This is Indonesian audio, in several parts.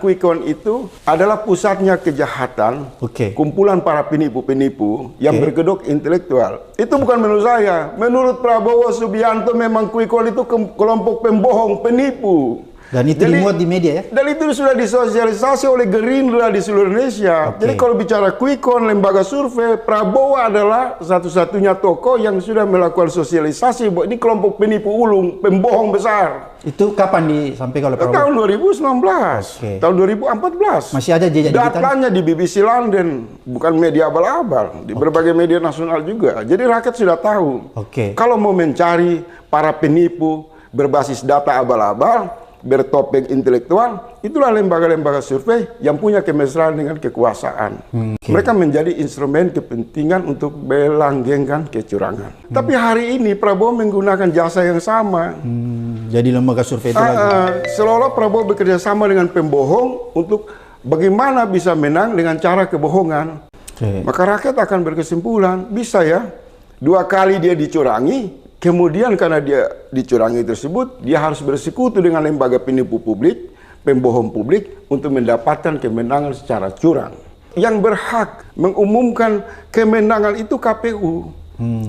Quick Count itu adalah pusatnya kejahatan, kumpulan para penipu-penipu yang berkedok intelektual. Itu bukan menurut saya. Menurut Prabowo Subianto memang Quick Count itu kelompok pembohong, penipu. Dan itu dimuat di media ya? Dan itu sudah disosialisasi oleh Gerindra di seluruh Indonesia. Jadi kalau bicara Quick Count, lembaga survei, Prabowo adalah satu-satunya tokoh yang sudah melakukan sosialisasi bahwa ini kelompok penipu ulung, pembohong besar. Itu kapan disampaikan oleh Prabowo? Tahun 2019, tahun 2014. Masih ada jejak digital? Datanya di BBC London, bukan media abal-abal, di berbagai media nasional juga. Jadi rakyat sudah tahu. Kalau mau mencari para penipu berbasis data abal-abal, bertopeng intelektual, itulah lembaga-lembaga survei yang punya kemesraan dengan kekuasaan. Mereka menjadi instrumen kepentingan untuk melanggengkan kecurangan. Tapi hari ini Prabowo menggunakan jasa yang sama. Jadi lembaga survei itu lagi. Seolah Prabowo bekerja sama dengan pembohong untuk bagaimana bisa menang dengan cara kebohongan. Maka rakyat akan berkesimpulan, bisa ya, 2 kali dia dicurangi. Kemudian karena dia dicurangi tersebut, dia harus bersekutu dengan lembaga penipu publik, pembohong publik untuk mendapatkan kemenangan secara curang. Yang berhak mengumumkan kemenangan itu KPU.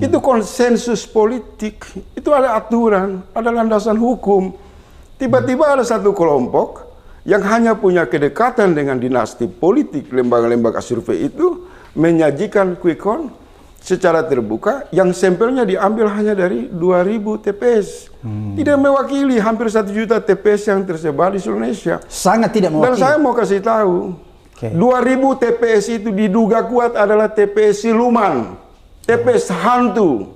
Itu konsensus politik, itu ada aturan, ada landasan hukum. Tiba-tiba ada satu kelompok yang hanya punya kedekatan dengan dinasti politik, lembaga-lembaga survei itu menyajikan Quick Count secara terbuka yang sampelnya diambil hanya dari 2.000 TPS. Tidak mewakili hampir 1 juta TPS yang tersebar di seluruh Indonesia. Sangat tidak mewakili. Dan saya mau kasih tahu, 2.000 TPS itu diduga kuat adalah TPS siluman, TPS hantu.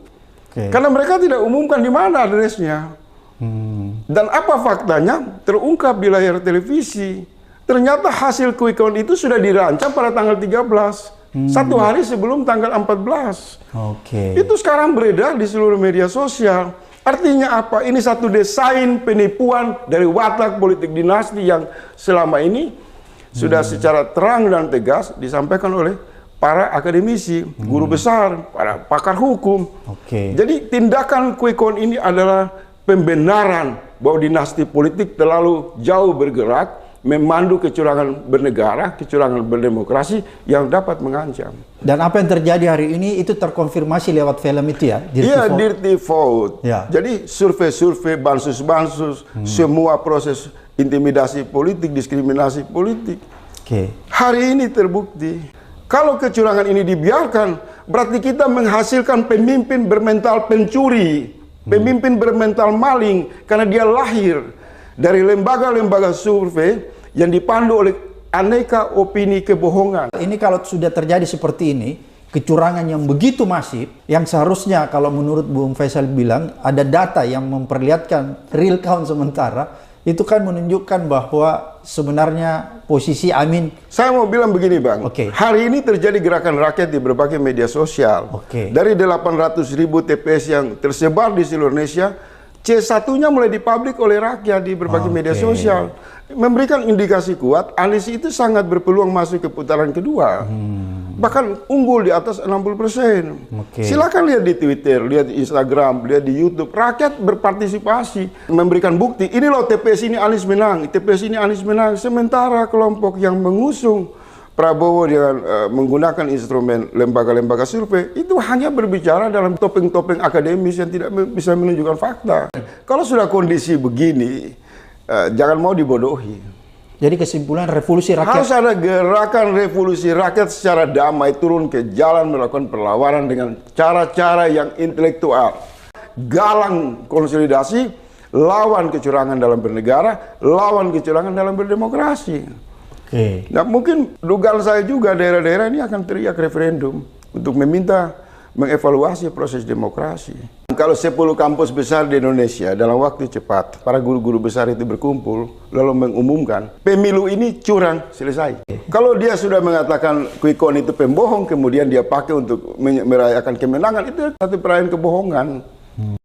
Karena mereka tidak umumkan di mana adresnya. Dan apa faktanya? Terungkap di layar televisi. Ternyata hasil Quick Count itu sudah dirancang pada tanggal 13. 1 hari sebelum tanggal 14. Itu sekarang beredar di seluruh media sosial. Artinya apa? Ini satu desain penipuan dari watak politik dinasti yang selama ini sudah secara terang dan tegas disampaikan oleh para akademisi, guru besar, para pakar hukum. Jadi tindakan Quick Count ini adalah pembenaran bahwa dinasti politik terlalu jauh bergerak memandu kecurangan bernegara, kecurangan berdemokrasi yang dapat mengancam. Dan apa yang terjadi hari ini itu terkonfirmasi lewat film itu ya? Iya, Dirty Vote. Jadi survei-survei, bansus-bansus, semua proses intimidasi politik, diskriminasi politik. Hari ini terbukti. Kalau kecurangan ini dibiarkan, berarti kita menghasilkan pemimpin bermental pencuri, pemimpin bermental maling, karena dia lahir dari lembaga-lembaga survei yang dipandu oleh aneka opini kebohongan. Ini kalau sudah terjadi seperti ini, kecurangan yang begitu masif, yang seharusnya kalau menurut Bung Faisal bilang, ada data yang memperlihatkan real count sementara, itu kan menunjukkan bahwa sebenarnya posisi Amin. Saya mau bilang begini Bang, hari ini terjadi gerakan rakyat di berbagai media sosial. Dari 800.000 TPS yang tersebar di seluruh Indonesia, C1-nya mulai dipublik oleh rakyat di berbagai media sosial. Memberikan indikasi kuat, Anies itu sangat berpeluang masuk ke putaran kedua. Bahkan unggul di atas 60%. Silakan lihat di Twitter, lihat di Instagram, lihat di YouTube. Rakyat berpartisipasi, memberikan bukti. Ini loh TPS ini Anies menang, TPS ini Anies menang. Sementara kelompok yang mengusung Prabowo dengan menggunakan instrumen lembaga-lembaga survei itu hanya berbicara dalam topeng-topeng akademis yang tidak bisa menunjukkan fakta. Kalau sudah kondisi begini, jangan mau dibodohi. Jadi kesimpulan revolusi rakyat. Harus ada gerakan revolusi rakyat secara damai, turun ke jalan melakukan perlawanan dengan cara-cara yang intelektual. Galang konsolidasi, lawan kecurangan dalam bernegara, lawan kecurangan dalam berdemokrasi. Nah, mungkin dugaan saya juga daerah-daerah ini akan teriak referendum untuk meminta mengevaluasi proses demokrasi. Kalau 10 kampus besar di Indonesia dalam waktu cepat, para guru-guru besar itu berkumpul lalu mengumumkan pemilu ini curang, selesai. Kalau dia sudah mengatakan Quick Count itu pembohong, kemudian dia pakai untuk merayakan kemenangan, itu satu perayaan kebohongan.